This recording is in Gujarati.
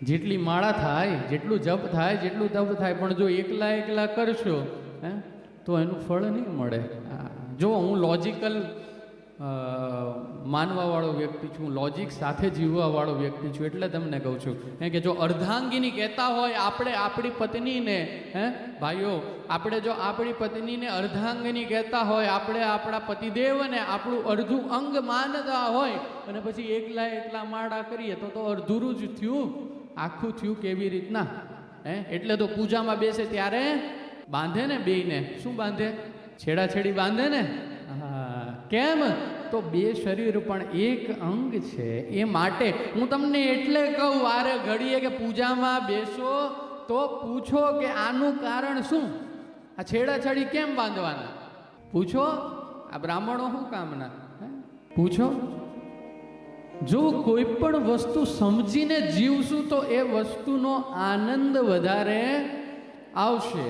જેટલી માળા થાય, જેટલું જપ થાય, જેટલું તપ થાય, પણ જો એકલા એકલા કરશો તો એનું ફળ નહીં મળે. જો હું લોજિકલ માનવાવાળો વ્યક્તિ છું, લોજિક સાથે જીવવાવાળો વ્યક્તિ છું, એટલે તમને કહું છું કે જો અર્ધાંગીની કહેતા હોય આપણે આપણી પત્નીને, ભાઈઓ, આપણે જો આપણી પત્નીને અર્ધાંગીની કહેતા હોય, આપણે આપણા પતિદેવને આપણું અડધું અંગ માનતા હોય અને પછી એકલા એકલા માળા કરીએ તો અડધુરું જ થયું, આખું થયું કેવી રીતના? એટલે તો પૂજામાં બેસે ત્યારે બાંધે ને બેયને. શું બાંધે? છેડાછેડી બાંધે ને. કેમ? તો બે શરીર પણ એક અંગ છે. એ માટે હું તમને એટલે કહું વારે ઘડીએ કે પૂજામાં બેસો તો પૂછો કે આનું કારણ શું? આ છેડાછેડી કેમ બાંધવાના? પૂછો. આ બ્રાહ્મણો શું કામના? પૂછો. જો કોઈ પણ વસ્તુ સમજીને જીવશું તો એ વસ્તુનો આનંદ વધારે આવશે.